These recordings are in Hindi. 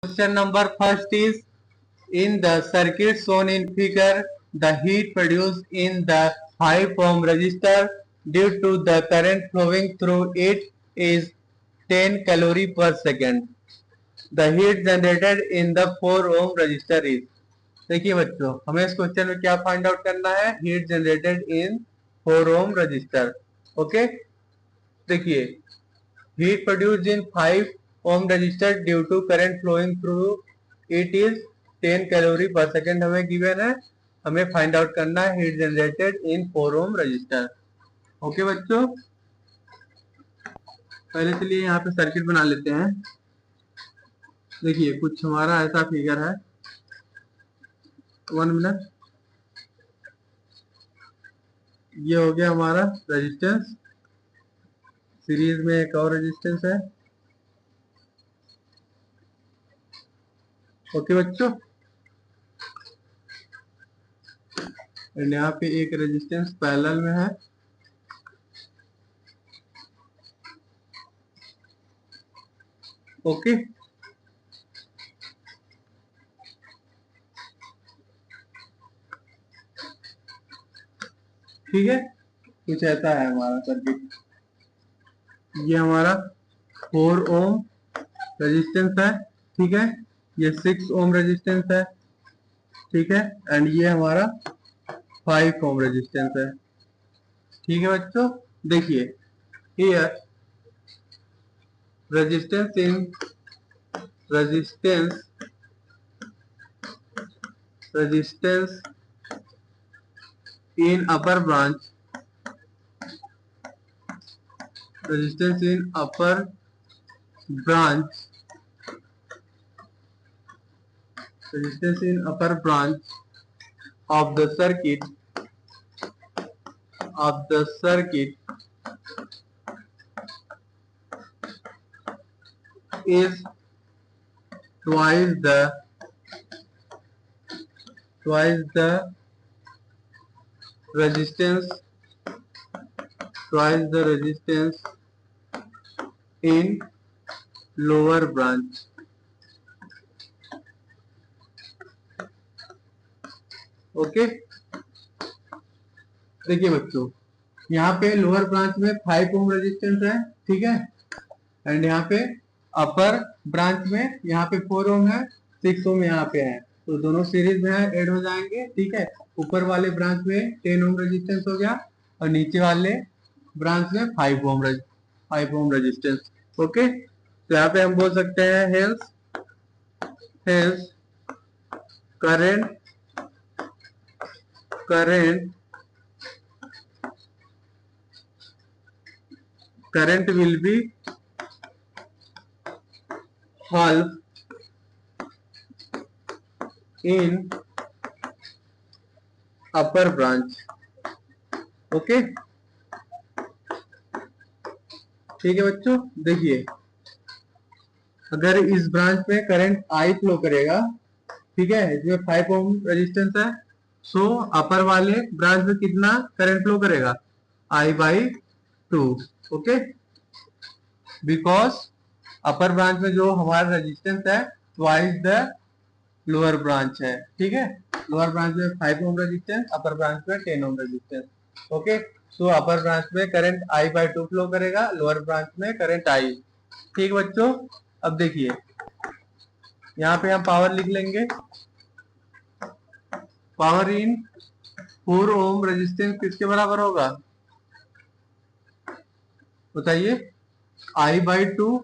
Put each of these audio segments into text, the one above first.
Question number first is, in the circuit shown in figure, the heat produced in the 5 ohm resistor due to the current flowing through it is 10 calorie per second. The heat generated in the 4 ohm resistor is. देखिए बच्चों, हमें इस क्वेश्चन में क्या फाइंड आउट करना है? Heat generated in 4 ohm resistor. Okay, देखिए, heat produced in 5 ohm resistor due to current flowing through it is 10 calorie per second हमें गिवन है. हमें फाइंड आउट करना है heat generated in 4 ohm register. Okay बच्चों, पहले चलिए यहाँ पे सर्किट बना लेते हैं. देखिए, कुछ हमारा ऐसा फिगर है. 1 मिनट. ये हो गया हमारा रेजिस्टेंस. सीरीज में एक और रेजिस्टेंस है. ओके बच्चों, एंड यहाँ पे एक रेजिस्टेंस पैरेलल में है. ओके, ठीक है. कुछ ऐसा है हमारा सर्किट. ये हमारा 4 ओम रेजिस्टेंस है. ठीक है, ये 6 ओम रेजिस्टेंस है. ठीक है, एंड ये हमारा 5 ओम रेजिस्टेंस है. ठीक है बच्चों, देखिए, here resistance in upper branch, resistance in upper branch of the circuit is twice the resistance in lower branch. Okay, देखिए बच्चों, यहाँ पे लोअर ब्रांच में 5 ओम रेजिस्टेंस है. ठीक है, एंड यहाँ पे अपर ब्रांच में यहाँ पे 4 ओम है, 6 ओम यहाँ पे है. तो दोनों सीरीज में ऐड हो जाएंगे. ठीक है, ऊपर वाले ब्रांच में 10 ओम रेजिस्टेंस हो गया और नीचे वाले ब्रांच में 5 ओम रेजिस्टेंस. ओके, तो यहाँ पे हम बोल सकते हैं hence current will be half in upper branch. Okay, ठीक है बच्चों, देखिए, अगर इस ब्रांच में करंट आई फ्लो करेगा, ठीक है, इसमें 5 ओम रेजिस्टेंस है, सो अपर वाले ब्रांच में कितना करंट फ्लो करेगा? I/2. Okay, because upper branch में जो हमारा रेजिस्टेंस है ट्वाइस द लोअर ब्रांच है. ठीक है, लोअर ब्रांच में 5 ओम रेजिस्टेंस, अपर ब्रांच में 10 ओम रेजिस्टेंस. ओके, सो अपर ब्रांच में करंट I/2 फ्लो करेगा, लोअर ब्रांच में करंट I. ठीक बच्चों, अब देखिए, यहाँ पे हम पावर लिख लेंगे. पावर इन 4 ओम रेजिस्टेंस किसके बराबर होगा? बताइए. I/2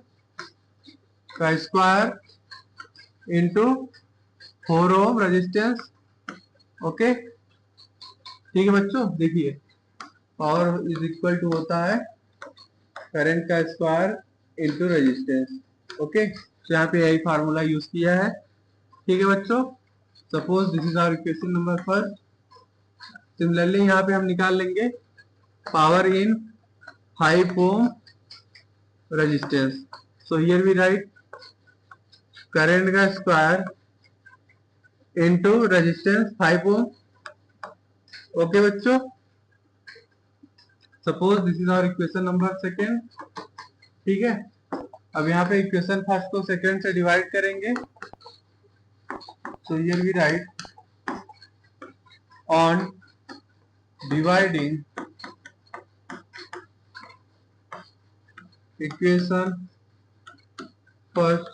का square into 4 ohm resistance. Okay, ठीक है बच्चों, देखिए, पावर इज इक्वल टू होता है करंट का स्क्वायर इंटू रेजिस्टेंस. ओके, तो यहाँ पे यही फार्मूला यूज किया है. ठीक है बच्चों, suppose this is our equation number first. Similarly यहाँ पे हम निकाल लेंगे power in 5 ohm resistance. So here we write current का square into resistance 5 ohm. Okay बच्चों, suppose this is our equation number second. ठीक है, अब यहाँ पे इक्वेशन फर्स्ट को सेकंड से डिवाइड करेंगे, so here we write on dividing equation first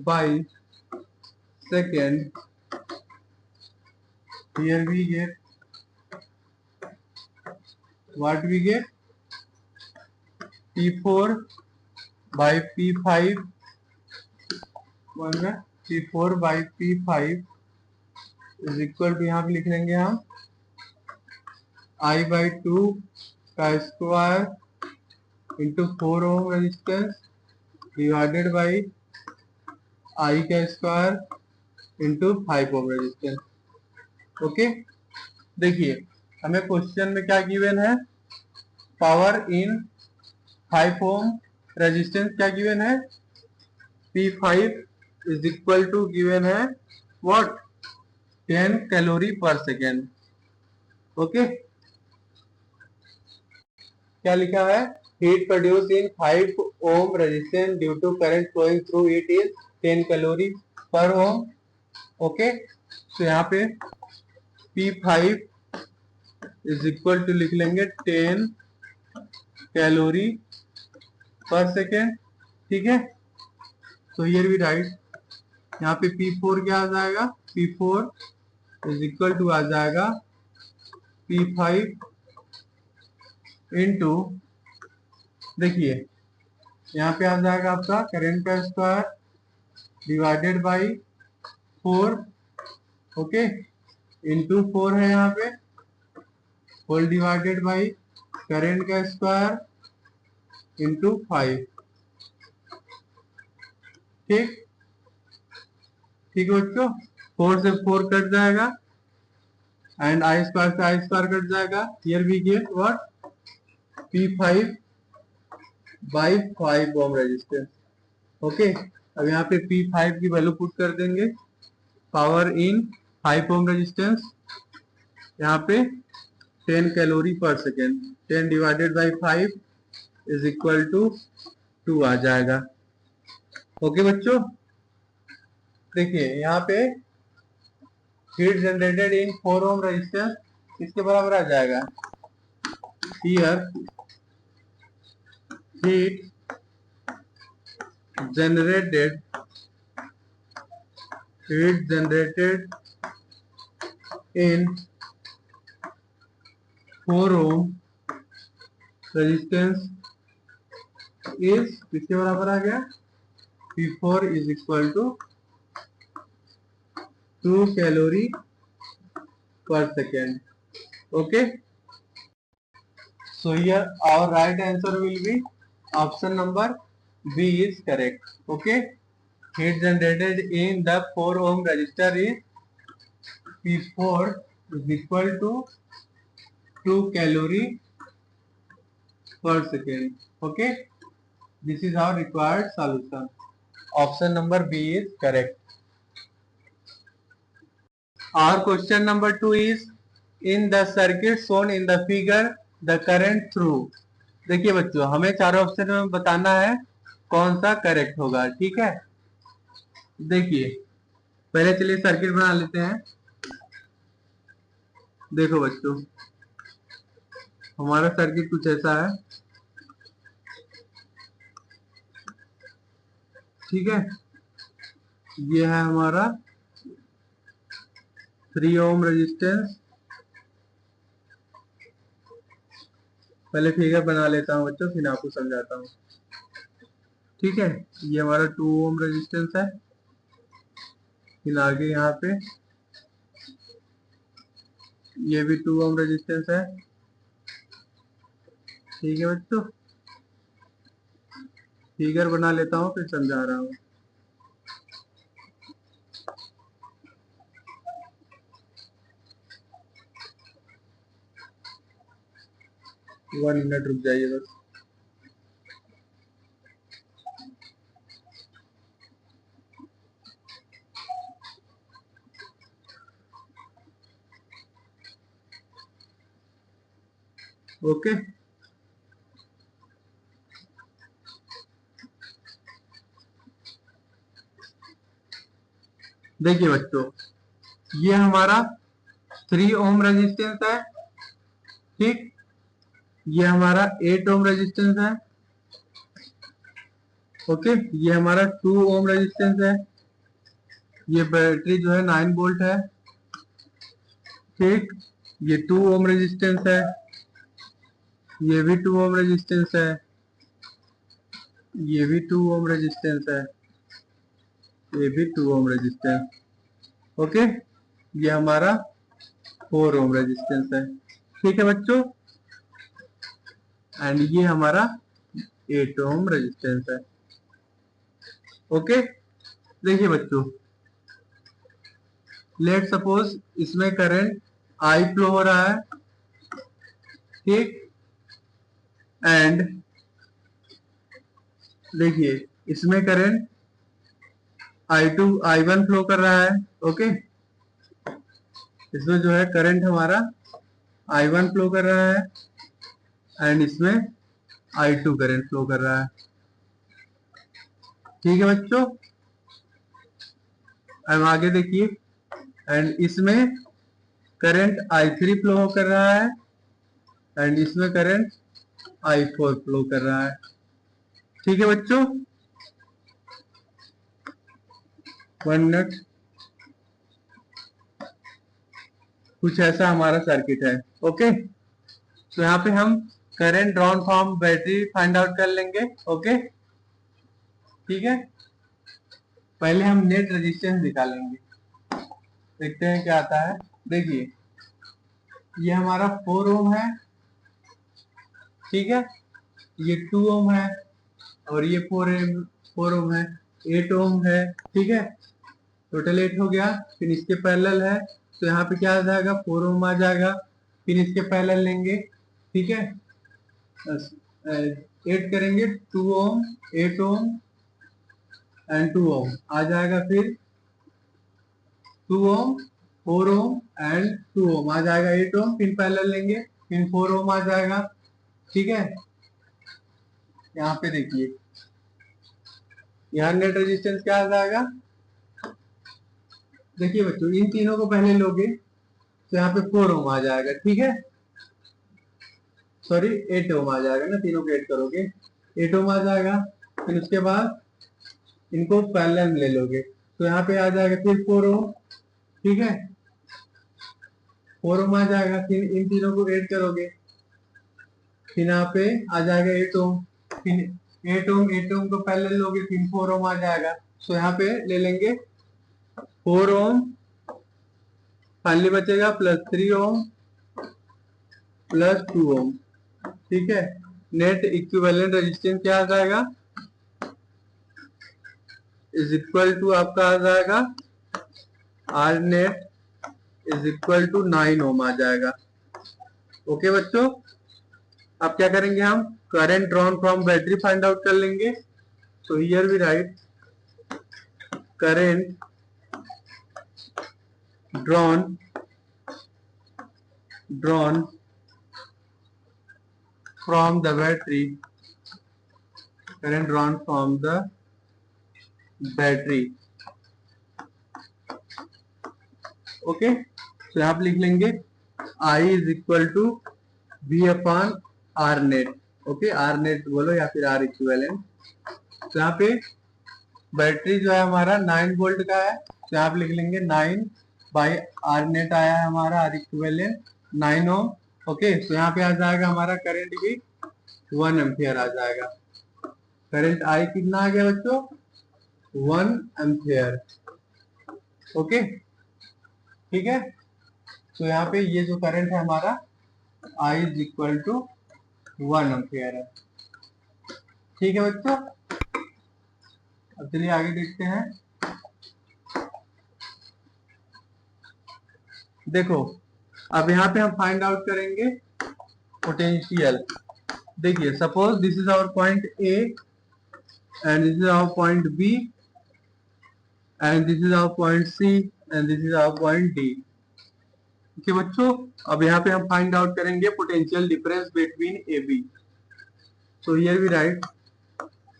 by second, here we get what we get P4 by P5, P4 by P5 is equal to, यहाँ पे लिख लेंगे हम I/2 का square into 4 ohm resistance divided by I का square into 5 ohm resistance. Okay, देखिए हमें क्वेश्चन में क्या गिवन है, पावर इन 5 ओम रेजिस्टेंस क्या गिवन है, P5 is equal to given है what, 10 calorie per second. Okay, क्या लिखा है, heat produce in 5 ohm resistance due to current flowing through it is 10 calorie पर ओम। ओके, तो यहाँ पे P5 इज इक्वल टू लिख लेंगे 10 कैलोरी पर सेकेंड। ठीक है, तो हियर वी राइट, यहाँ पे P4 क्या आ जाएगा, P4 इज इक्वल टू आ जाएगा P5 इंटू, देखिए यहाँ पे आ जाएगा आपका करंट का square divided by 4, okay, into 4 है यहाँ पे, होल डिवाइडेड बाई करंट का स्क्वायर इंटू 5। ठीक ठीक बच्चों, 4 से 4 कट जाएगा एंड आई स्क्वायर से आई स्क्वायर कट जाएगा। Here we get what, P5 by 5 ohm resistance. Okay, अब यहाँ पे P5 की वैल्यू पुट कर देंगे, पावर इन 5 ओम रेजिस्टेंस, यहाँ पे 10 calorie per second, 10 divided by 5 is equal to 2 आ जाएगा। ओके बच्चों, देखिए यहाँ पे heat generated in 4 ohm resistance किसके बराबर आ जाएगा, here heat generated in 4 ohm resistance is किसके बराबर आ गया, P4 is equal to 2 calorie per second. Okay, so here our right answer will be option number B is correct. Okay, heat generated in the 4 ohm resistor is P4 is equal to 2 calorie per second. Okay, this is our required solution. Option number B is correct. Our question number 2 is, in the circuit shown in the figure the current through। देखिए बच्चों, हमें चारों ऑप्शन में बताना है कौन सा करेक्ट होगा। ठीक है, देखिए पहले चलिए सर्किट बना लेते हैं। देखो बच्चों, हमारा सर्किट कुछ ऐसा है। ठीक है, ये है हमारा 3 ओम रेजिस्टेंस। पहले फिगर बना लेता हूँ बच्चों, फिर आपको समझाता हूँ। ठीक है, ये हमारा 2 ओम रेजिस्टेंस है, फिर आगे यहाँ पे ये भी 2 ओम रेजिस्टेंस है। ठीक है बच्चों, फिगर बना लेता हूँ फिर समझा रहा हूँ। वन मिनट रुक जाइए बस। ओके, देखिए बच्चों, ये हमारा 3 ओम रेजिस्टेंस है, ठीक। ये हमारा 8 ओम रेजिस्टेंस है, ओके। ये हमारा 2 ओम रेजिस्टेंस है। ये बैटरी जो है 9 वोल्ट है, ठीक। ये 2 ओम रेजिस्टेंस है, ये भी 2 ओम रेजिस्टेंस है, ये भी 2 ओम रेजिस्टेंस है, ये भी 2 ओम रेजिस्टेंस, ओके। ये हमारा 4 ओम रेजिस्टेंस है, ठीक है बच्चों। एंड ये हमारा 8 ओम रेजिस्टेंस है, ओके। देखिए बच्चों, लेट सपोज इसमें करंट आई फ्लो हो रहा है, ठीक। एंड देखिए, इसमें करंट I1 फ्लो कर रहा है, ओके। इसमें जो है करंट हमारा I1 फ्लो कर रहा है एंड इसमें I2 करंट फ्लो कर रहा है, ठीक है बच्चों। अब आगे देखिए, एंड इसमें करंट I3 फ्लो कर रहा है एंड इसमें करंट I4 फ्लो कर रहा है, ठीक है बच्चों। 1 मिनट। कुछ ऐसा हमारा सर्किट है, ओके। तो यहाँ पे हम current drawn from battery find out कर लेंगे, ओके, ठीक है। पहले हम नेट रेजिस्टेंस निकालेंगे, देखते हैं क्या आता है। देखिए, ये हमारा 4 ओम है, ठीक है। ये 2 ओम है और ये 4 ओम है, 8 ओम है, ठीक है। टोटल 8 हो गया। फिर इसके पैरेलल है, तो यहाँ पे क्या आ जाएगा, 4 ओम आ जाएगा। फिर इसके पैरेलल लेंगे, ठीक है, 8 करेंगे, 2 ओम, 8 ओम एंड 2 ओम आ जाएगा। फिर 2 ओम, 4 ओम एंड 2 ओम आ जाएगा, 8 ओम। फिर पैरेलल लेंगे, फिर 4 ओम आ जाएगा, ठीक है। यहाँ पे देखिए, यहाँ नेट रेजिस्टेंस क्या आ जाएगा। देखिए बच्चों, इन तीनों को पहले लोगे तो यहाँ पे 4 ओम आ जाएगा, ठीक है। सॉरी, 8 ओम आ जाएगा ना, तीनों को ऐड करोगे 8 ओम आ जाएगा। फिर उसके बाद इनको पैरेलल ले लोगे तो यहाँ पे आ जाएगा फिर 4 ओम, ठीक है। 4 ओम आ जाएगा। फिर इन तीनों को ऐड करोगे, फिर यहाँ पे आ जाएगा 8 ओम। फिर 8 ओम को पैरेलल लोगे, फिर 4 ओम आ जाएगा। तो यहाँ पे ले लेंगे 4 ओम, फाइनली बचेगा प्लस 3 ओम प्लस 2 ओम, ठीक है। नेट इक्विवेलेंट रेजिस्टेंस क्या आ जाएगा, इज इक्वल टू आपका आ जाएगा R net is equal to 9 ohm आ जाएगा, ओके बच्चों। अब क्या करेंगे, हम current drawn from battery find out कर लेंगे। तो here we write current drawn from the battery, current drawn from the battery, okay. तो यहाँ पे लिख लेंगे I is equal to V upon R net, okay. R net बोलो या फिर आर इक्विवेलेंट। तो यहाँ पे बैटरी जो है हमारा 9 वोल्ट का है, तो यहाँ पे लिख लेंगे 9 बाई आर नेट आया है हमारा, आर इक्विवेलेंट 9 ओम, ओके। तो यहाँ पे आ जाएगा हमारा करंट भी 1 एम्पियर आ जाएगा। करंट आई कितना आ गया बच्चों, 1 एम्पियर, ओके, ठीक है। तो यहाँ पे ये जो करंट है हमारा I is equal to 1 ampere है, ठीक है बच्चों। अब चलिए आगे देखते हैं। देखो, अब यहाँ पे हम फाइंड आउट करेंगे पोटेंशियल। देखिए, suppose this is our point A and this is our point B and this is our point C and this is our point D, ठीक है बच्चों। अब यहाँ पे हम फाइंड आउट करेंगे potential difference between A B. So here we write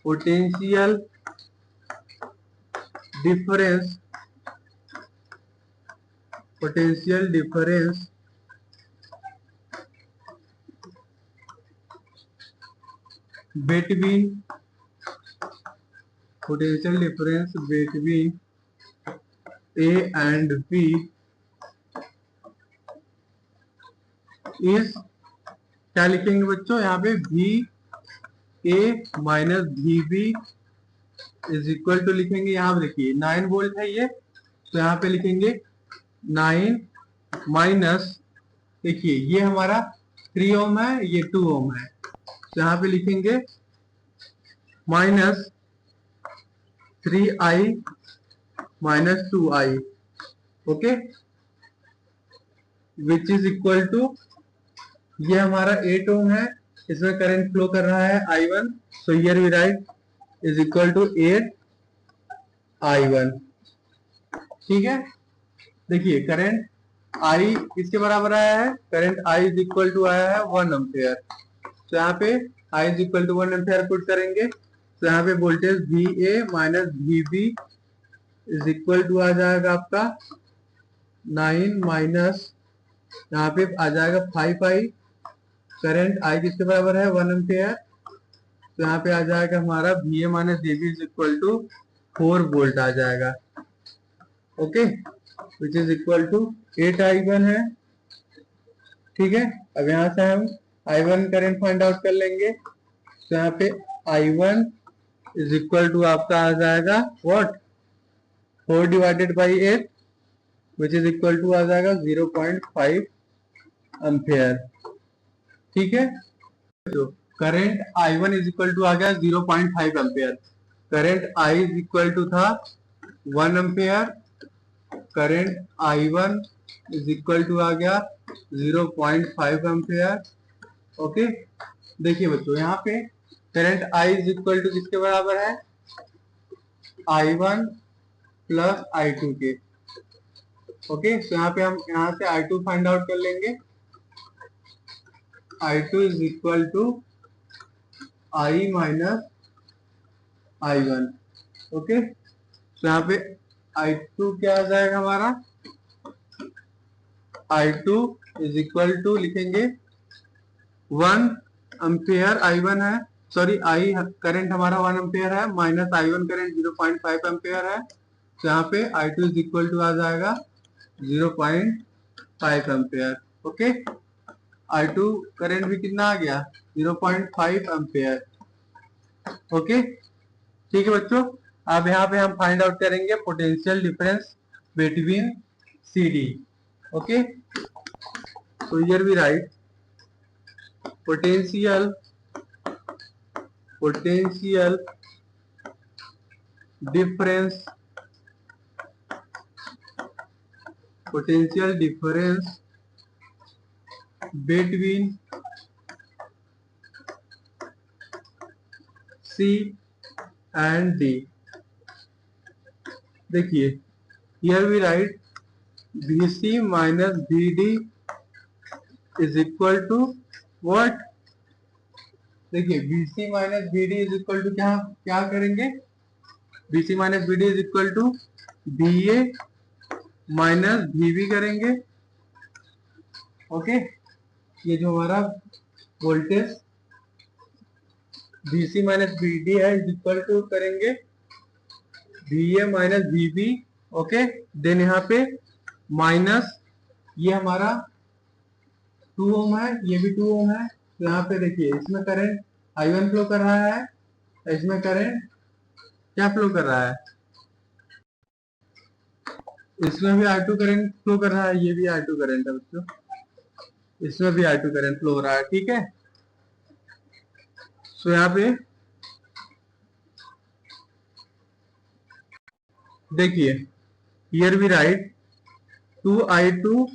potential difference potential difference between potential difference between A and B is, क्या लिखेंगे बच्चों यहाँ पे, भी ए माइनस भी बी इज इक्वल टू लिखेंगे, यहाँ पे देखिए 9 वोल्ट है ये, तो यहाँ पे लिखेंगे 9 माइनस, देखिए ये हमारा 3 ओम है, ये 2 ओम है, तो यहाँ पे लिखेंगे minus 3i minus 2i, okay, which is equal to, ये हमारा 8 ओम है, इसमें करंट फ्लो कर रहा है I1, so here we write is equal to 8i1, ठीक है। देखिए करंट I किसके बराबर आया है, current I is equal to आया है 1 एम्पियर, तो यहाँ पे I is equal to 1 ampere put करेंगे, तो यहाँ पे voltage VA minus VB is equal to आ जाएगा आपका 9 माइनस, यहाँ पे आ जाएगा 5i, करंट I किसके बराबर है 1 एम्पियर, तो यहाँ पे आ जाएगा हमारा VA minus VB is equal to 4 volt आ जाएगा, okay, which is equal to 8i1 है, ठीक है। अब यहाँ से हम I1 करंट फाइंड आउट कर लेंगे, तो यहाँ पे I1 इज इक्वल टू आपका आ जाएगा what, 4 divided by 8 which is equal to आ जाएगा 0.5 एम्पियर, ठीक है। तो current I1 is equal to आ गया 0.5 ampere, current I is equal to था 1 ampere, current I1 is equal to आ गया 0.5 एम्पियर, ओके। देखिए बच्चों यहाँ पे current I is equal to किसके बराबर है, I1 प्लस I2 के, ओके, तो यहाँ पे हम यहाँ से I2 फाइंड आउट कर लेंगे, I2 is equal to I minus I1, okay, तो यहाँ पे I2 क्या आ जाएगा हमारा, I2 इज इक्वल टू लिखेंगे 1 एम्पियर I1 है, सॉरी I करंट हमारा 1 एम्पियर है, माइनस I1 करंट 0.5 एम्पियर है, तो यहाँ पे I2 इज इक्वल टू आ जाएगा 0.5 एम्पियर, ओके। I2 करंट भी कितना आ गया 0.5 एम्पियर, ओके, ठीक है बच्चों। अब यहाँ पे हम फाइंड आउट करेंगे potential difference between CD, okay, so here we write potential difference between C and D, देखिए here we write VC minus VD is equal to what, देखिए VC minus VD is equal to क्या क्या करेंगे, VC minus VD is equal to VA minus VB करेंगे, ओके, ये जो हमारा वोल्टेज VC माइनस VD है इज इक्वल टू करेंगे VA minus VB, okay, then यहाँ पे माइनस ये हमारा 2 ओम है, ये भी 2 ओम है, तो यहाँ पे देखिए इसमें करंट I1 फ्लो कर रहा है, इसमें करंट क्या फ्लो कर रहा है, इसमें भी I2 करंट फ्लो कर रहा है, ये भी I2 करंट है बच्चों, इसमें भी I2 करंट फ्लो हो रहा है, ठीक है। सो यहाँ पे देखिए here we right 2I2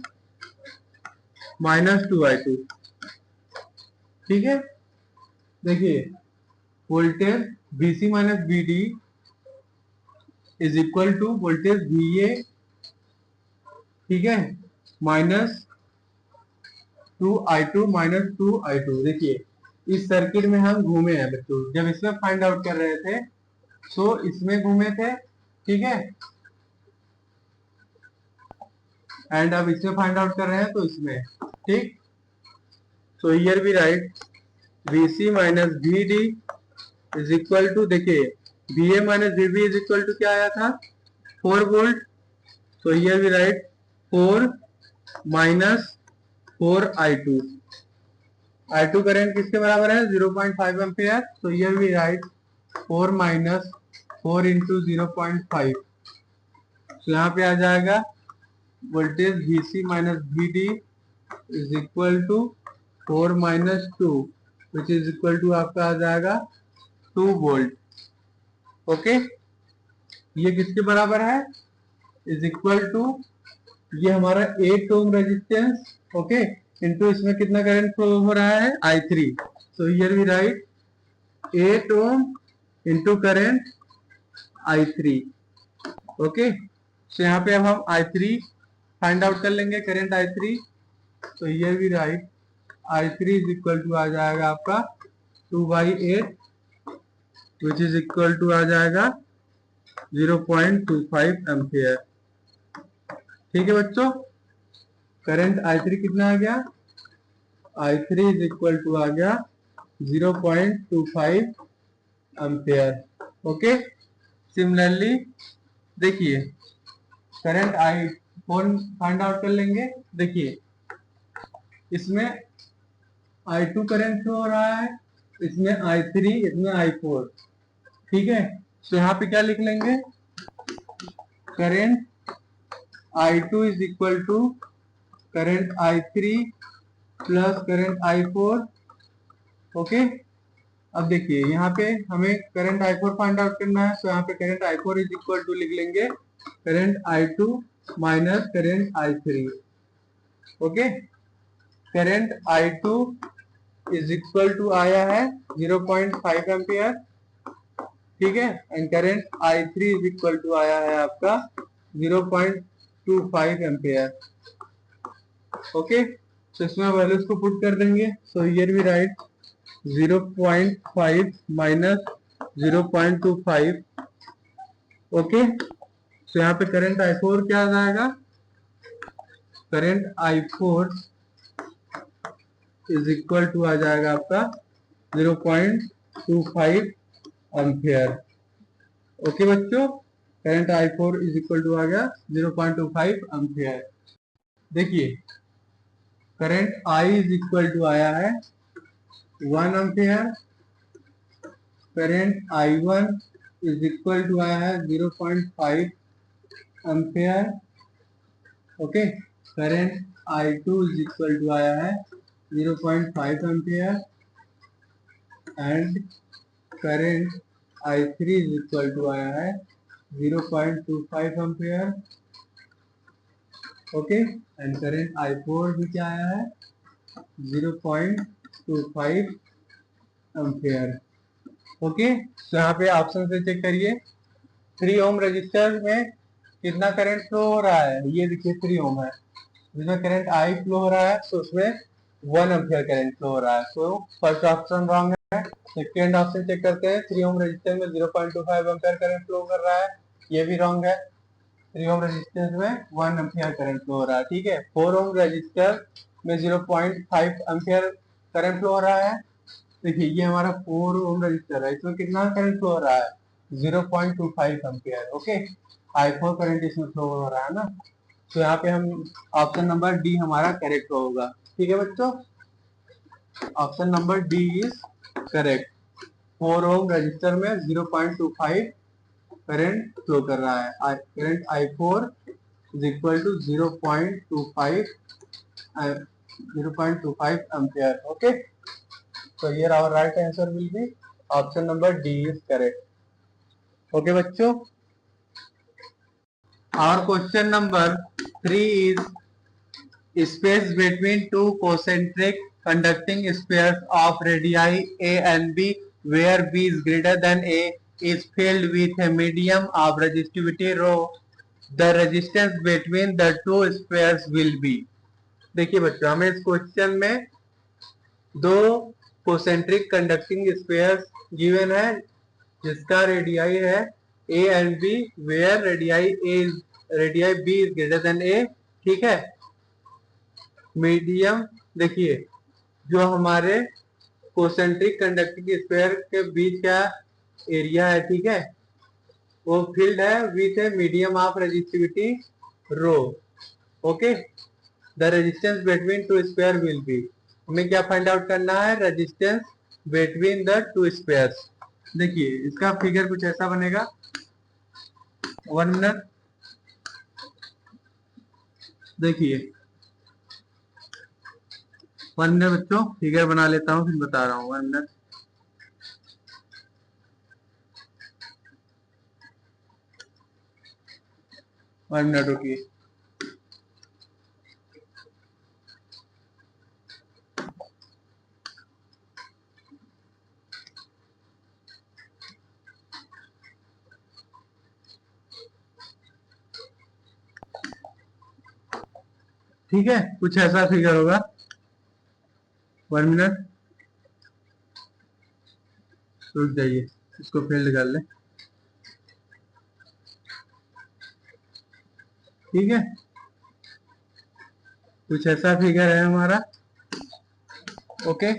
minus 2I2, ठीक है। देखिए voltage VC minus VD is equal to voltage VA, ठीक है, माइनस 2I2 माइनस 2I2, देखिए इस सर्किट में हम घूमे हैं बच्चों, जब इसमें फाइंड आउट कर रहे थे तो इसमें घूमे थे, ठीक है, एंड अब इसमें फाइंड आउट कर रहे हैं तो इसमें, ठीक। So here we write VC minus VD is equal to, देखिए VA minus VB is equal to क्या आया था, 4 volt. So here we write 4 minus 4I2। I2 current किसके बराबर है, 0.5 एम्पियर। तो here we write 4 minus 4 into 0.5। तो यहाँ पे आ जाएगा voltage VC minus VD is equal to 4 minus 2 which is equal to आपका आ जाएगा 2 वोल्ट। ओके, ये किसके बराबर है, इज इक्वल टू, ये हमारा 8 ओम रेजिस्टेंस, ओके, इनटू इसमें कितना करंट फ्लो हो रहा है, I3। So here we write 8 ohm into current I3। Okay, तो यहाँ पे अब हम I3 फाइंड आउट कर लेंगे, करंट I3। तो here we write I3 is equal to आ जाएगा आपका 2/8 विच इज इक्वल टू आ जाएगा 0.25 एम्पियर। ठीक है बच्चों, करंट I3 कितना आ गया, I3 इज इक्वल टू आ गया 0.25 एम्पियर। ओके, सिमिलरली देखिए करंट I4 फाइंड आउट कर लेंगे। देखिए इसमें I2 करंट फ्लो हो रहा है, इसमें I3, इसमें I4, ठीक है। तो यहाँ पे क्या लिख लेंगे, current I2 is equal to current I3 plus current I4। Okay, अब देखिए यहाँ पे हमें करंट I4 फाइंड आउट करना है, तो यहाँ पे current I4 is equal to लिख लेंगे current I2 minus current I3। Okay, current I2 is equal to आया है 0.5 एम्पियर, ठीक है, and current I3 is equal to आया है आपका 0.25 एम्पियर। ओके, तो इसमें वैल्यूज को पुट कर देंगे। So here we write 0.5 minus 0.25। Okay, तो यहाँ पे करंट I4 क्या आ जाएगा, current I4 is equal to आ जाएगा आपका 0.25 एम्पियर। ओके बच्चों, current I4 is equal to आ गया 0.25 एम्पियर। देखिए current I is equal to आया है 1 ampere, current I1 is equal to आया है 0.5 ampere. Okay, current I2 is equal to आया है 0.5 ampere and current I3 is equal to आया है 0.25 ampere. Okay, and current I4 भी क्या आया है 0.25 एम्पियर। ओके, तो यहाँ पे ऑप्शन से चेक करिए 3 ओम रजिस्टर में कितना करंट फ्लो हो रहा है, ये देखिए 3 ओम है, जिसमें करंट I फ्लो हो रहा है, तो उसमें 1 एम्पियर करंट फ्लो हो रहा है। तो फर्स्ट ऑप्शन रॉन्ग है। सेकेंड ऑप्शन चेक करते हैं, 3 ओम रजिस्टर में 0.25 एम्पियर करंट फ्लो कर रहा है, ये भी रॉन्ग है। 3 ओम रजिस्टेंस में 1 एम्पियर करंट फ्लो हो रहा है, ठीक है। 4 ओम रजिस्टर में 0.5 एम्पियर करंट फ्लो हो रहा है। देखिए ये हमारा 4 ओम रजिस्टर है, इसमें कितना करंट फ्लो हो रहा है 0.25 एम्पियर। ओके, I4 करंट इसमें फ्लो हो रहा है ना, तो यहाँ पे हम ऑप्शन नंबर डी हमारा करेक्ट होगा। ठीक है बच्चों, option number D is correct. 4 ohm resistor में 0.25 करंट फ्लो कर रहा है, current I4 is equal to 0.25 ampere. Okay, so here our right answer will be option number D is correct. Okay बच्चों, our question number 3 is space between two concentric conducting spheres of radii A and B where B is greater than A is filled with a medium of resistivity rho. The resistance between the two spheres will be। देखिए बच्चों, हमें इस क्वेश्चन में दो कोसेंट्रिक कंडक्टिंग स्फीयर्स गिवन है जिसका रेडियाई है A and B, where radii B is greater than A ठीक है। मीडियम देखिए, जो हमारे कोसेंट्रिक कंडक्टिंग स्फीयर के बीच का एरिया है, ठीक है, वो फील्ड है with a medium of resistivity rho. Okay, the resistance between two square will be, हमें क्या फाइंड आउट करना है, resistance between the two squares. देखिए इसका फिगर कुछ ऐसा बनेगा, 1 मिनट, देखिए 1 मिनट बच्चों, फिगर बना लेता हूँ फिर बता रहा हूँ। 1 मिनट, रुकिए। ठीक है, कुछ ऐसा फिगर होगा। 1 मिनट, रुक जाइए, इसको फील्ड कर ले। ठीक है, कुछ ऐसा फिगर है हमारा। ओके,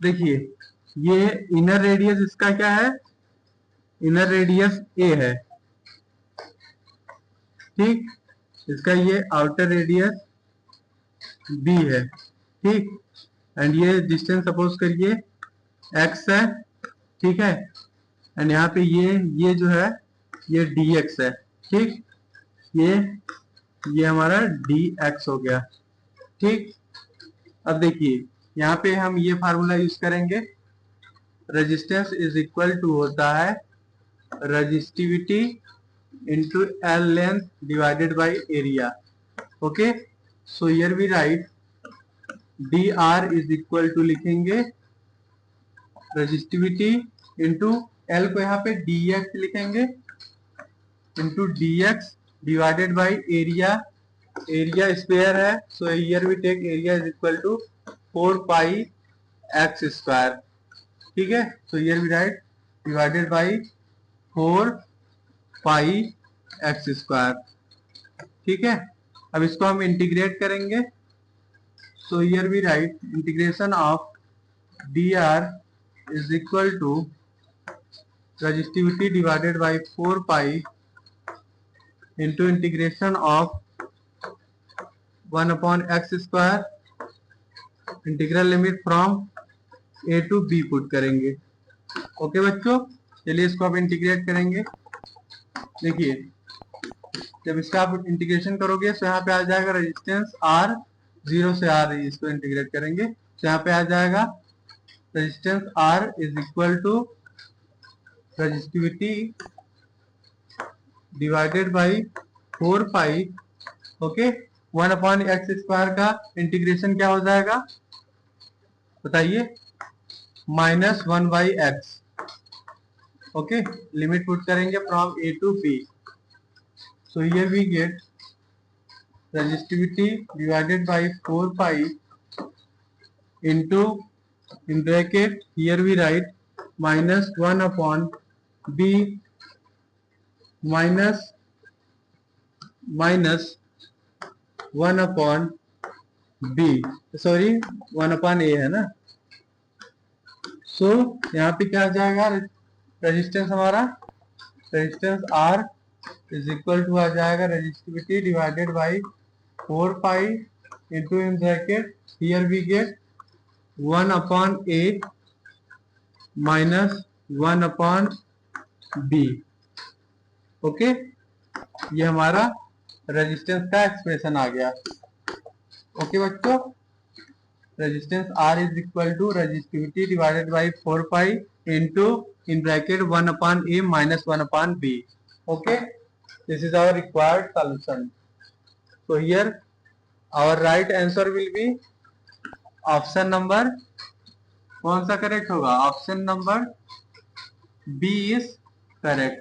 देखिए ये इनर रेडियस इसका क्या है, इनर रेडियस ए है, ठीक, इसका ये आउटर रेडियस बी है, ठीक, एंड ये डिस्टेंस सपोज करिए एक्स है, ठीक है, एंड यहाँ पे ये जो है ये डी एक्स है, ठीक, ये हमारा डी एक्स हो गया, ठीक। अब देखिए यहाँ पे हम ये फार्मूला यूज करेंगे, रेजिस्टेंस इज इक्वल टू होता है resistivity into L length divided by area. Okay, so here we write D R is equal to, लिखेंगे रेजिस्टिविटी इंटू एल को यहाँ पे डी एक्स लिखेंगे, into D X divided by area, area square है, so here we take area is equal to 4 pi X square, ठीक है, so here we write divided by 4 pi X square, ठीक है। अब इसको हम इंटीग्रेट करेंगे, so here we write integration of D R is equal to resistivity divided by 4 pi into integration of 1 upon X square, integral limit from A to B put करेंगे। ओके बच्चों, चलिए इसको आप इंटीग्रेट करेंगे। देखिए जब इसका आप इंटीग्रेशन करोगे तो यहाँ पे आ जाएगा रेजिस्टेंस आर, 0 से आर, इसको इंटीग्रेट करेंगे तो यहाँ पे आ जाएगा resistance R is equal to resistivity divided by 4 pi, okay, 1 upon X square का इंटीग्रेशन क्या हो जाएगा बताइए, -1 by X. Okay, limit put करेंगे from A to B, so here we get resistivity divided by 4 pi into, in bracket here we write -1 upon b minus 1 upon b, sorry 1 upon a है ना। सो यहाँ पे क्या आ जाएगा, रेजिस्टेंस हमारा, resistance R is equal to आ जाएगा resistivity divided by 4 pi into, in bracket here we get 1 upon a minus 1 upon b। Okay, ये हमारा रेजिस्टेंस का एक्सप्रेशन आ गया। ओके बच्चों, resistance R is equal to resistivity divided by 4 pi into, in bracket 1 upon a minus 1 upon b। Okay, this is our required solution. So here our right answer will be option number, कौन सा करेक्ट होगा, option number B is correct.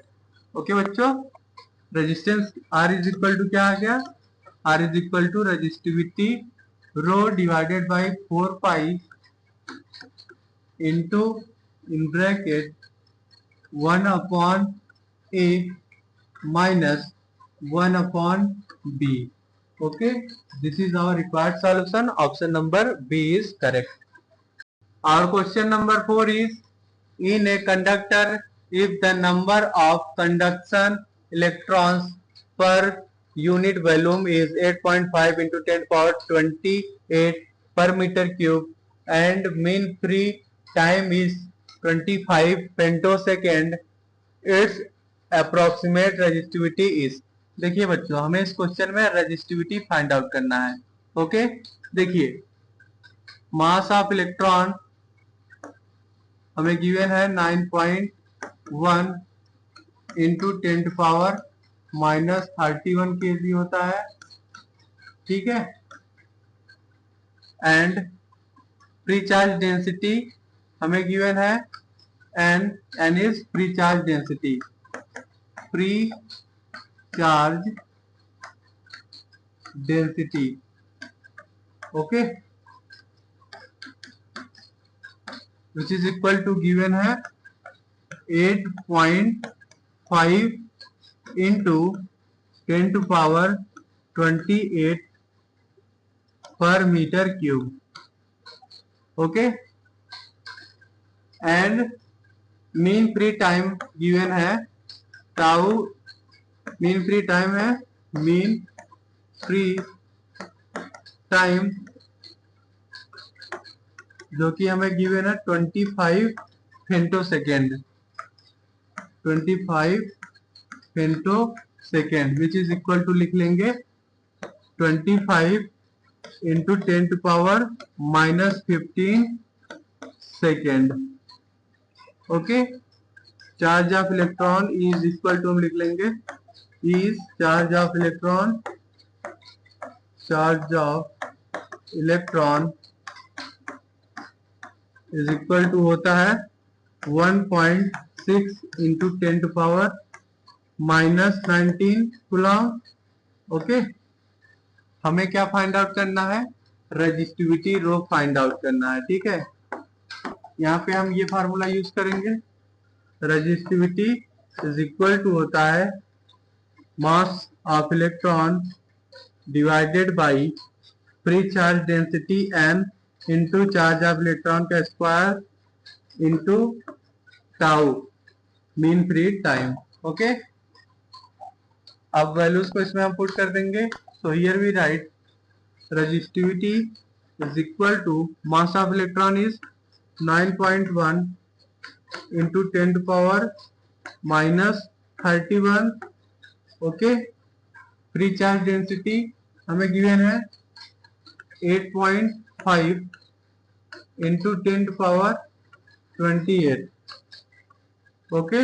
Okay बच्चों, resistance R is equal to क्या आ गया, R is equal to resistivity rho divided by 4 pi into, in bracket 1 upon a minus 1 upon b। Okay, this is our required solution. Option number B is correct. Our question number 4 is, in a conductor, if the number of conduction electrons per unit volume is 8.5 into 10 power 28 per meter cube and mean free time is 25 femtosecond, its approximate resistivity is। देखिए बच्चों, हमें इस क्वेश्चन में रेजिस्टिविटी फाइंड आउट करना है। ओके, देखिए मास ऑफ इलेक्ट्रॉन हमें गिवन है 9.1 इंटू 10 पावर -31 kg होता है, ठीक है। एंड फ्री चार्ज डेंसिटी हमें गिवन है N is free charge density, free charge density. Okay, which is equal to given है 8.5 into 10 to power 28 per metre cube. Okay, and mean free time given है टाउ, मीन फ्री टाइम है, मीन फ्री टाइम जो कि हमें गिवन है 25 femtosecond, 25 femtosecond, which is equal to लिख लेंगे 25 into 10 to power -15 second. Okay, charge of electron is equal to हम लिख लेंगे is charge of electron, charge of electron is equal to होता है 1.6 into 10 to power -19 coulomb. Okay, हमें क्या फाइंड आउट करना है, रेजिस्टिविटी रो फाइंड आउट करना है, ठीक है। यहाँ पे हम ये फार्मूला यूज करेंगे, रेजिस्टिविटी इज इक्वल टू होता है mass of electron divided by free charge density N into charge of electron का square into tau mean free time. Okay, अब वैल्यूज को इसमें हम पुट कर देंगे। So here we write resistivity is equal to mass of electron is 9.1 into 10 to power -31। Okay, free charge density हमें गिवन है 8.5 into 10 to power 28। Okay,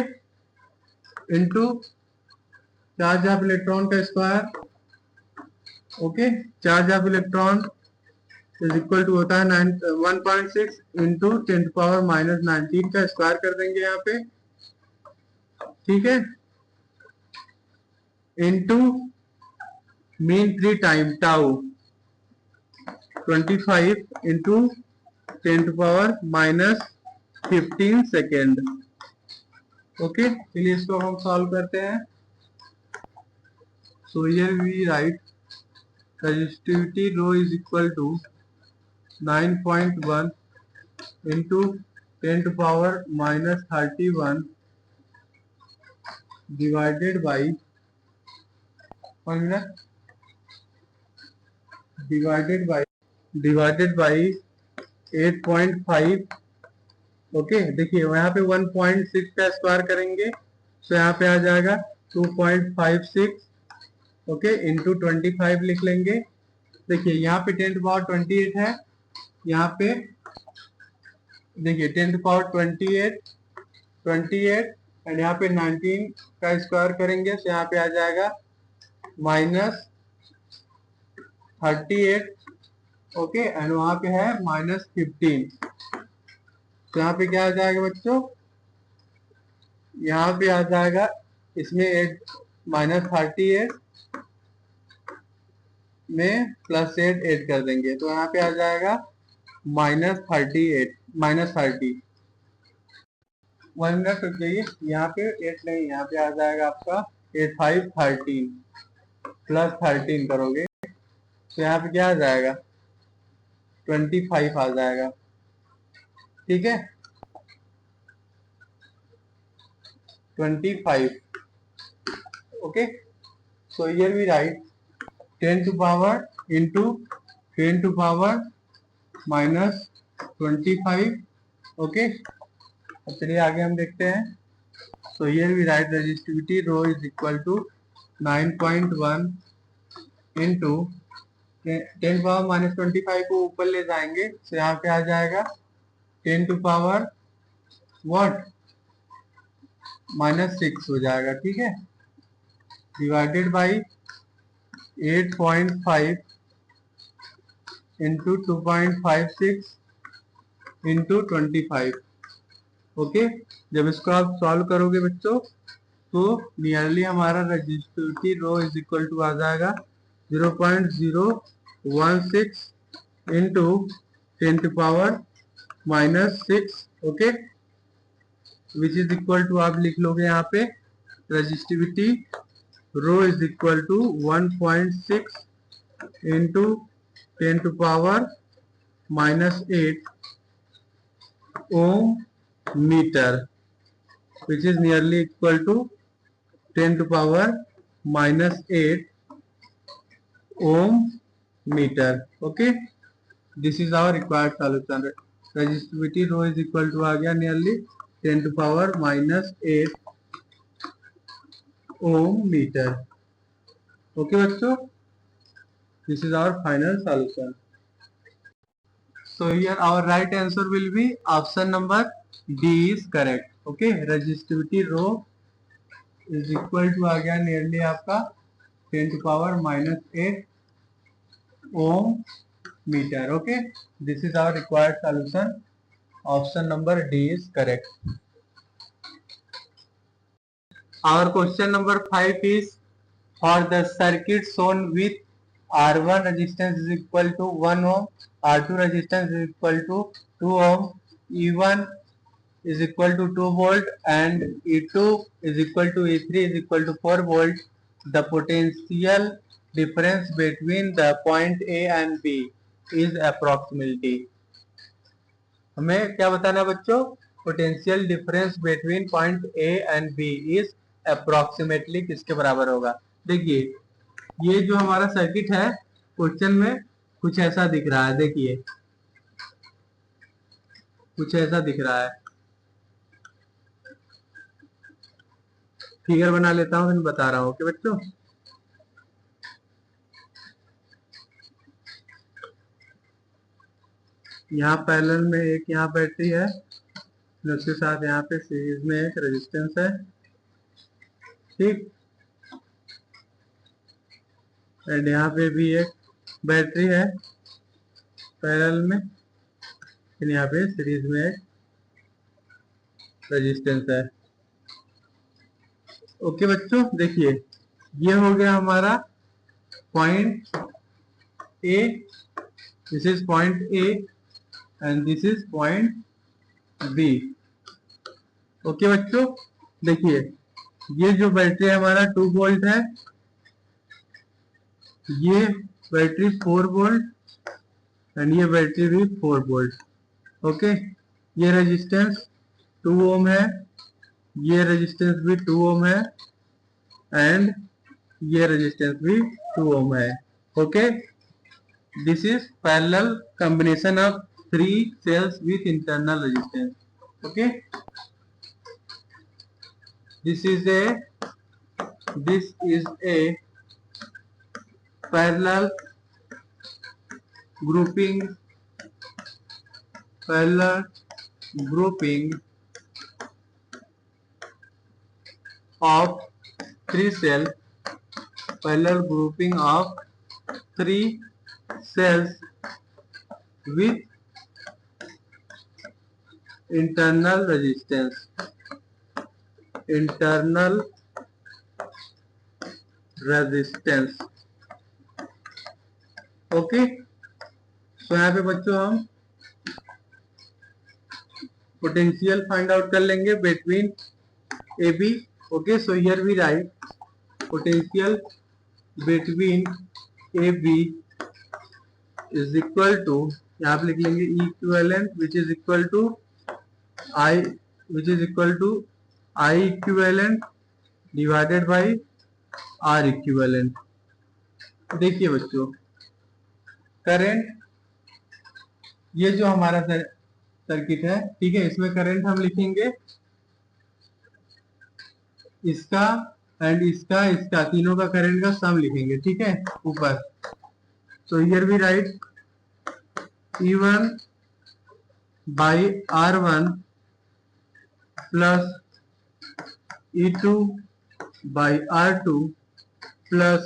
into charge of electron का square. Okay, charge of electron is equal to होता है 1.6 इंटू 10 टू पावर -19 का स्क्वायर कर देंगे यहाँ पे, ठीक है, into mean free time tau 25 into 10 to power -15 second. Okay, चलिए इसको हम सॉल्व करते हैं। So here we write resistivity rho is equal to 9.1 into 10 to power -31 divided by divided by 8.5। Okay, देखिए यहाँ पे 1.6 का स्क्वायर करेंगे तो यहाँ पे आ जाएगा 2.56। ओके, इंटू 25 लिख लेंगे। देखिए यहाँ पे 10 टू पावर 28 है, यहाँ पे देखिए 10 टू पावर 28 एंड यहाँ पे 19 का स्क्वायर करेंगे तो यहाँ पे आ जाएगा -38। ओके, एंड वहां पे है -15, तो यहाँ पे क्या आ जाएगा बच्चों, यहाँ पे आ जाएगा इसमें -38 में +8 ऐड कर देंगे तो यहाँ पे आ जाएगा -30। 1 मिनट रुक जाइए, यहाँ पे 8 नहीं, यहाँ पे आ जाएगा आपका 8 5 13 +13 करोगे तो यहाँ पे क्या आ जाएगा 25 आ जाएगा, ठीक है 25, okay. So here we write 10 to power into 10 to power minus 25, okay। अब चलिए आगे हम देखते हैं। So here we write resistivity rho is equal to 9.1 into 10 power minus 25 को ऊपर ले जाएंगे तो यहाँ पे आ जाएगा 10 टू पावर व्हाट -6 हो जाएगा, ठीक है, divided by 8.5 into 2.56 into 25, okay. जब इसको आप सॉल्व करोगे बच्चों तो नियरली हमारा resistivity rho is equal to आ जाएगा 0.016 into 10 to power -6, okay, which is equal to आप लिख लोगे यहाँ पे resistivity rho is equal to 1.6 into 10 to power -8 ohm meter, which is nearly equal to 10 to power -8 ohm meter, okay। This is our required solution। resistivity rho is equal to आ गया nearly 10 to power -8 ohm meter, okay बच्चों, this is our final solution। So here our right answer will be option number D is correct, okay। resistivity rho is equal to आ गया नियरली आपका 10 to power -8 ohm meter, okay। This is our required solution, option number D is correct। Our question number 5 is for the circuit shown with R1 resistance is equal to 1 ohm, R2 resistance is equal to 2 ohm, E1 is equal to 2 volt and E2 is equal to E3 is equal to 4 volt, the potential difference between the point A and B is approximately। हमें क्या बताना है बच्चों, potential difference between point A and B is approximately किसके बराबर होगा। देखिए ये जो हमारा सर्किट है क्वेश्चन में कुछ ऐसा दिख रहा है, देखिए कुछ ऐसा दिख रहा है, फिगर बना लेता हूँ फिर बता रहा हूँ, ओके बच्चों। यहाँ पैरेलल में एक यहाँ बैटरी है, उसके साथ यहाँ पे सीरीज में एक रेजिस्टेंस है, ठीक, एंड यहाँ पे भी एक बैटरी है पैरेलल में, फिर यहाँ पे सीरीज में एक रेजिस्टेंस है, ओके बच्चों। देखिए ये हो गया हमारा point A, this is point A and this is point B, okay बच्चों। देखिए ये जो बैटरी हमारा 2 वोल्ट है, ये बैटरी 4 वोल्ट एंड ये बैटरी भी 4 वोल्ट, ओके। ये रेजिस्टेंस 2 ओम है, ये रेजिस्टेंस भी 2 ओम है एंड ये रेजिस्टेंस भी 2 ओम है, okay. This is parallel combination of 3 cells with internal resistance, okay। This is a parallel grouping of 3 cells, parallel grouping of 3 cells with internal resistance, okay. तो यहाँ पे बच्चों हम पोटेंशियल फाइंड आउट कर लेंगे between A B, okay. So here we write potential between A B is equal to, यहाँ पे लिख लेंगे equivalent which is equal to I, which is equal to I equivalent divided by R equivalent. देखिए बच्चों, करंट, ये जो हमारा सर्किट है, ठीक है, इसमें करंट हम लिखेंगे इसका एंड इसका, इसका तीनों का करंट का सम लिखेंगे, ठीक है, ऊपर। तो here we write E1 by R1 plus E2 by R2 plus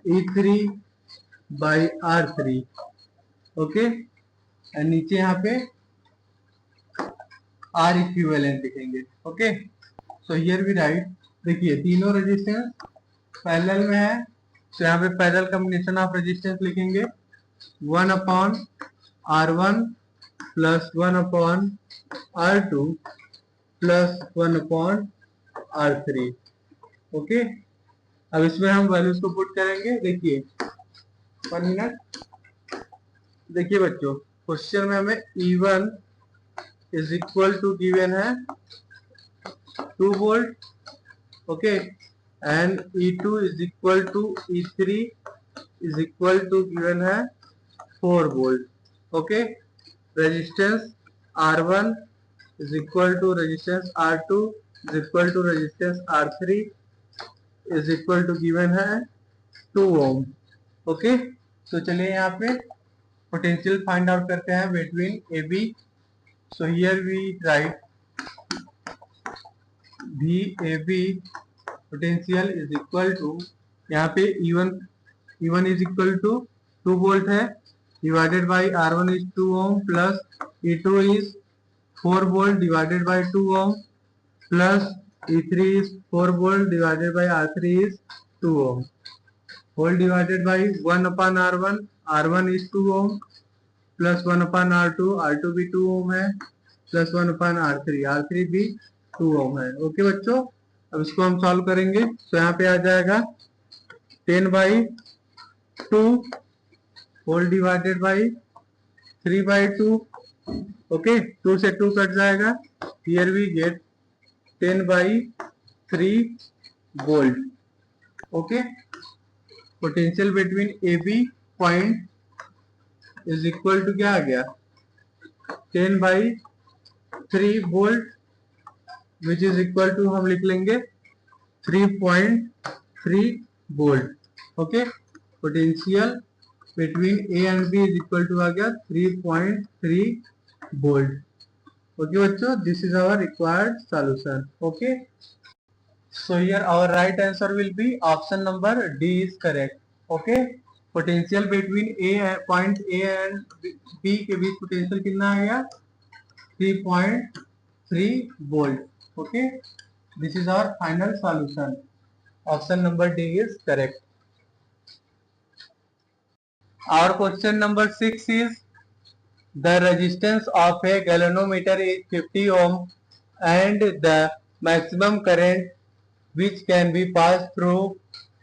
E3 by R3, okay. And नीचे यहाँ पे आर इक्विवेलेंट लिखेंगे, okay. So here we write, देखिए तीनों रेजिस्टेंस पैरेलल में है, तो यहाँ पे पैरेलल कॉम्बिनेशन ऑफ रेजिस्टेंस लिखेंगे 1 upon R1 plus 1 upon R2 plus 1 upon R3, okay. अब इसमें हम वैल्यूज को पुट करेंगे। देखिए 1 मिनट, देखिए बच्चों, क्वेश्चन में हमें E1 is equal to given है 2 volt, okay, and E2 is equal to E3 is equal to given है 4 volt, okay. Resistance R1 is equal to resistance R2 is equal to resistance R3 is equal to given है 2 ओम, ओके। तो चलिए यहाँ पे पोटेंशियल फाइंड आउट करते हैं between A B. So here we write VAB potential is equal to, यहाँ पे E1 is equal to 2 volt है, divided by R1 is 2 ohm plus E2 is 4 volt divided by 2 ohm plus E3 is 4 volt divided by R3 is 2 ohm, whole divided by 1 upon R1, R1 is 2 ohm plus 1 upon R2, R2 भी 2 ओम है, प्लस 1 अपॉन R3, R3 भी 2 ओम है, ओके बच्चों। अब इसको हम सॉल्व करेंगे, तो यहाँ पे आ जाएगा 10/2 होल डिवाइडेड बाई 3/2, ओके, 2 से 2 कट जाएगा, here we get 10/3 volt, okay. Potential between A B point is equal to क्या आ गया 10/3 volt, which is equal to हम लिख लेंगे 3.3 volt, okay. Potential between A and B is equal to आ गया 3.3 वोल्ट, ओके बच्चों। This is our required solution, okay. So here our right answer will be option number D is correct, okay. Potential between point A and B के बीच potential कितना आ गया 3.3 volt, okay. This is our final solution. Option number D is correct. Our question number 6 is the resistance of a galvanometer is 50 ohm and the maximum current which can be passed through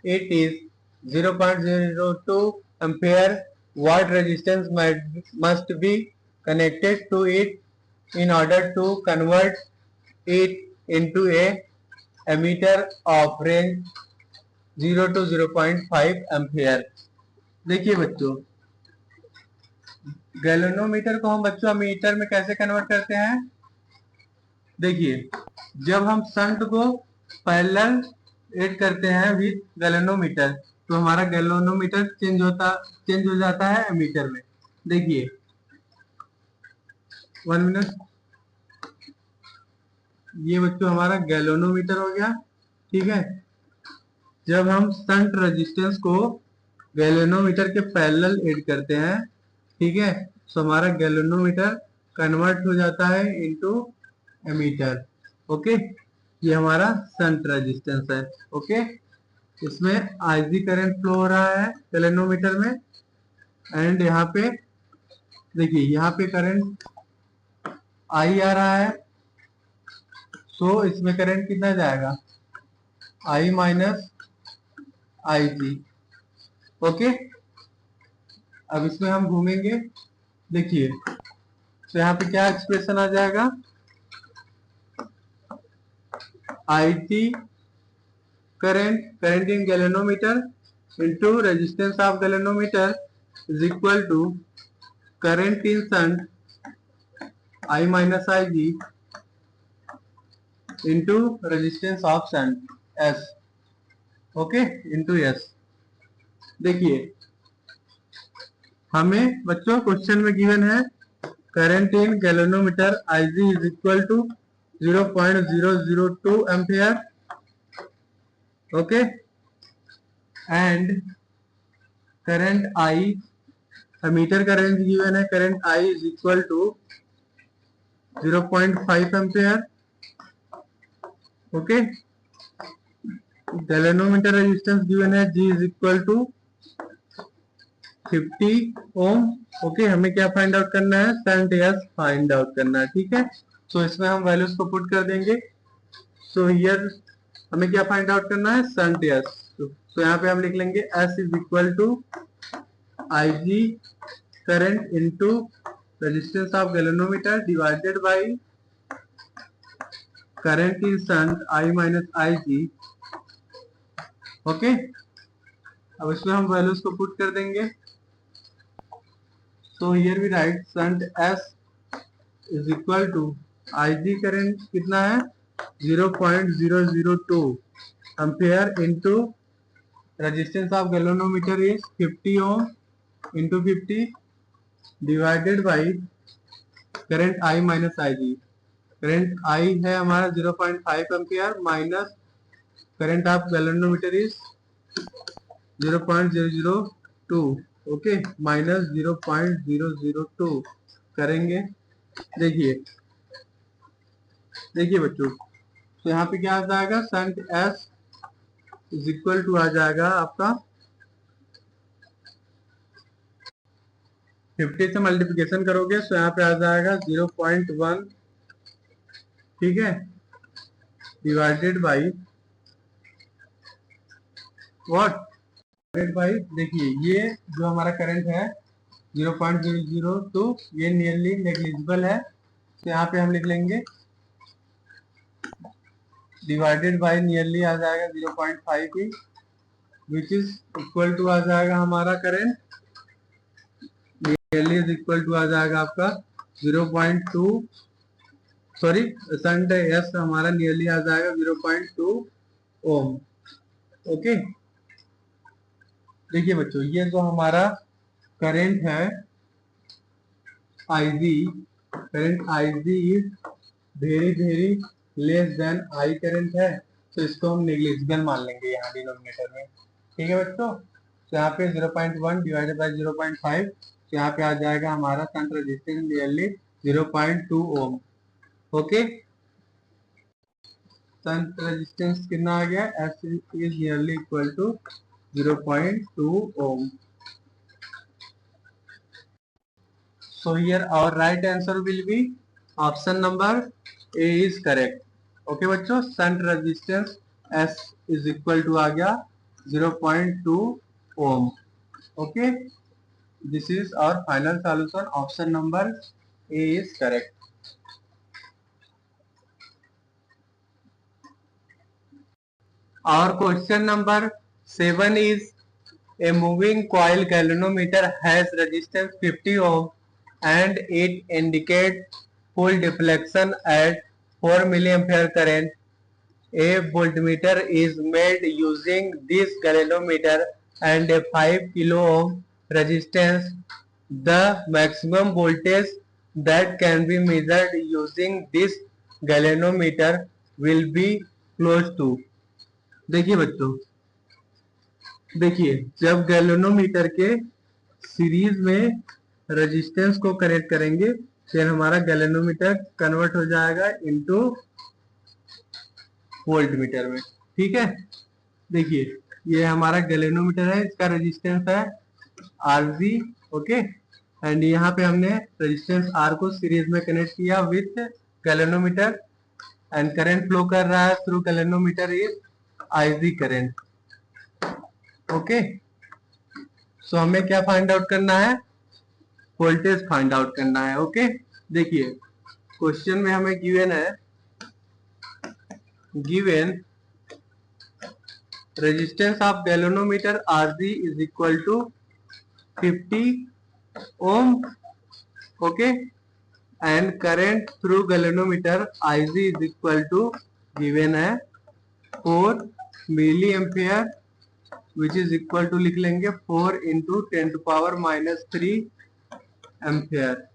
it is 0.02 ampere. What resistance must be connected to it in order to convert it into a ammeter of range 0 to 0.5 ampere. देखिए बच्चों, गैल्वेनोमीटर को हम बच्चों अमीटर में कैसे कन्वर्ट करते हैं। देखिए, जब हम शंट को पैरेलल ऐड करते हैं विद गैल्वेनोमीटर, तो हमारा गैल्वेनोमीटर चेंज हो जाता है एमीटर में। देखिए 1 मिनट, ये बच्चों हमारा गैल्वेनोमीटर हो गया, ठीक है। जब हम शंट रेजिस्टेंस को गैल्वेनोमीटर के पैरेलल ऐड करते हैं, ठीक है, तो हमारा गैल्वेनोमीटर कन्वर्ट हो जाता है इनटू एमीटर, ओके। ये हमारा शंट रेजिस्टेंस है, ओके। इसमें आईजी करंट फ्लो हो रहा है गैल्वेनोमीटर में, एंड यहाँ पे देखिए, यहाँ पे करंट आई आ रहा है, सो इसमें करंट कितना जाएगा आई माइनस आई जी, ओके। अब इसमें हम घूमेंगे, देखिए तो यहाँ पे क्या एक्सप्रेशन आ जाएगा, IT current in galvanometer into resistance of galvanometer is equal to current in shunt I minus IG into resistance of shunt S, okay, into S। देखिए हमें बच्चों क्वेश्चन में गिवन है current in galvanometer IG is equal to 0.002 ampere, okay, and current I, meter का रेंज गिवन है, current I is equal to 0.5 ampere, okay. Galvanometer resistance given है, G is equal to 50 ohm, okay. हमें क्या फाइंड आउट करना है, शंट S फाइंड आउट करना है, ठीक है। सो इसमें हम वैल्यूज को पुट कर देंगे। सो हियर हमें क्या फाइंड आउट करना है, शंट S। तो यहाँ पे हम लिख लेंगे S is equal to IG current into resistance of galvanometer divided by current in shunt I minus IG, okay. अब इसमें हम वैल्यूज को पुट कर देंगे। So here we write shunt S is equal to IG current कितना है 0.002 ampere into resistance of galvanometer is 50 ohm into 50 divided by current I minus IG। Current I है हमारा 0.5 ampere minus current of galvanometer is 0.002, okay, minus 0.002 करेंगे। देखिए बच्चों, तो यहाँ पे क्या आ जाएगा, shunt S is equal to आ जाएगा आपका 50 से मल्टीप्लिकेशन करोगे तो यहाँ पे आ जाएगा 0.1, ठीक है, डिवाइडेड बाई व्हाट, भाई देखिए ये जो हमारा करंट है 0.002 ये नियरली नेग्लिजिबल है, तो यहाँ पे हम लिख लेंगे डिवाइडेड बाय नियरली आ जाएगा 0.5 ही, विच इज इक्वल टू आ जाएगा हमारा current nearly is equal to आ जाएगा आपका 0.2, सॉरी शंट S हमारा नियरली आ जाएगा 0.2 ओम, ओके। देखिए बच्चों ये जो हमारा करंट है IG, current IG is very less than I current है, तो इसको हम नेग्लिजिबल मान लेंगे यहाँ डिनोमिनेटर में, ठीक है बच्चों। तो यहाँ पे 0.1 डिवाइडेड बाय 0.5, तो यहाँ पे आ जाएगा हमारा shunt resistance nearly 0.2 ohm, okay. Shunt resistance कितना आ गया, S is nearly equal to 0.2 ohm. So here our right answer will be option number A is correct. Okay बच्चों, shunt resistance S is equal to आ गया 0.2 ohm. Okay, this is our final solution. Option number A is correct. Our question number 7 is a moving coil galvanometer has resistance 50 ohm and it indicates full deflection at 4 milliampere current. A voltmeter is made using this galvanometer and a 5 kilo ohm resistance. The maximum voltage that can be measured using this galvanometer will be close to. देखिए बच्चों, देखिए जब गैल्वेनोमीटर के सीरीज में रेजिस्टेंस को कनेक्ट करेंगे फिर हमारा गैल्वेनोमीटर कन्वर्ट हो जाएगा इनटू वोल्टमीटर में, ठीक है। देखिए ये हमारा गैल्वेनोमीटर है, इसका रेजिस्टेंस है Rg, ओके, एंड यहाँ पे हमने रेजिस्टेंस R को सीरीज में कनेक्ट किया with galvanometer and current flow कर रहा है through galvanometer is Ig current, okay. So हमें क्या फाइंड आउट करना है, वोल्टेज फाइंड आउट करना है। ओके, देखिए क्वेश्चन में हमें गिवन है, given resistance of galvanometer Rg is equal to 50 ohm, okay, and current through galvanometer Ig is equal to given है 4 milliampere, which is equal to लिख लेंगे 4 इंटू 10⁻³ एम्पियर।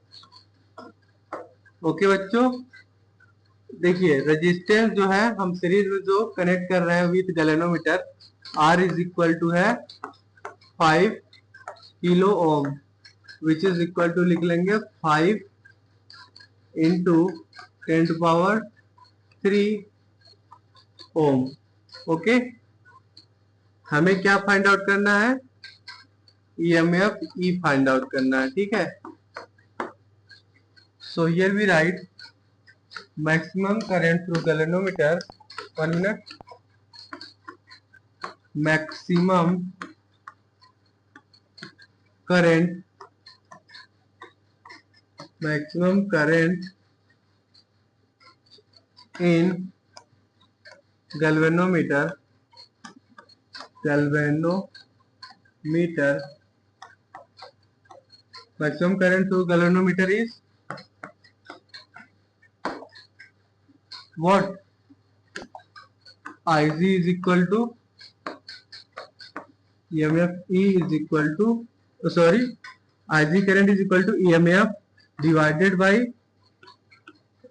ओके बच्चों, देखिए रेजिस्टेंस जो है हम सीरीज में जो कनेक्ट कर रहे हैं with galvanometer, R is equal to है 5 kilo ohm, which is equal to लिख लेंगे 5 इंटू 10⁻³ ओम। ओके, हमें क्या फाइंड आउट करना है, EMF E फाइंड आउट करना है, ठीक है। So here we write maximum current through galvanometer, 1 minute, maximum current in galvanometer maximum current through galvanometer is what, Ig is equal to EMF E is equal to Ig current is equal to EMF divided by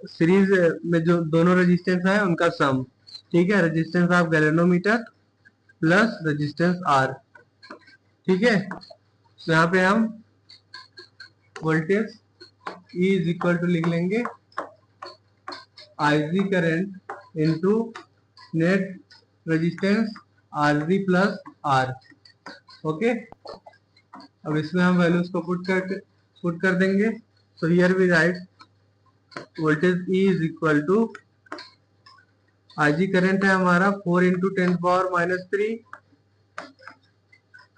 series में जो दोनों रेजिस्टेंस है उनका सम, ठीक है, resistance of galvanometer plus resistance R, ठीक है। तो यहाँ पे हम voltage E is equal to लिख लेंगे Ig current into net resistance Rg plus R। Okay, अब इसमें हम वैल्यूज को पुट कर देंगे। So here we write voltage E is equal to, Ig current है हमारा 4 into 10⁻³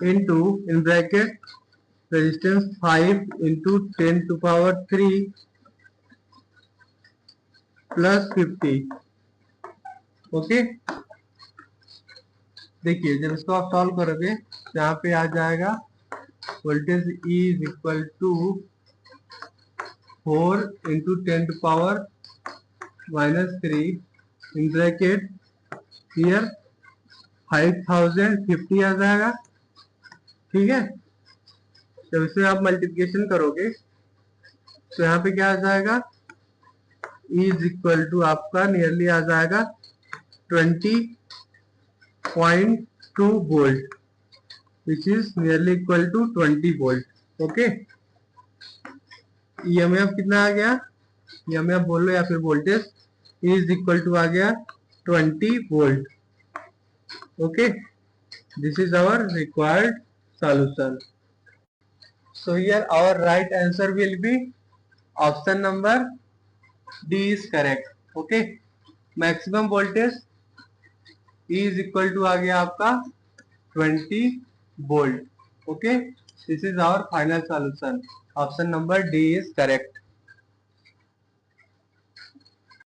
into in bracket resistance 5 into 10⁻³ plus 50। Okay, देखिए जब इसको आप सॉल्व करोगे तो यहाँ पे आ जाएगा voltage E is equal to 4 into 10⁻³ in bracket here 5050 आ जाएगा, ठीक है। जब इसे आप मल्टीप्लिकेशन करोगे तो यहाँ पे क्या आ जाएगा, E इज इक्वल टू आपका नियरली आ जाएगा 20.2 volt, which is nearly equal to 20 volt. Okay, EMF कितना आ गया, EMF बोल लो या फिर voltage, E is equal to आ गया 20 volt. Okay, this is our required solution. So here our right answer will be option number D is correct. Okay, maximum voltage E is equal to आ गया आपका 20 volt. Okay, this is our final solution. Option number D is correct.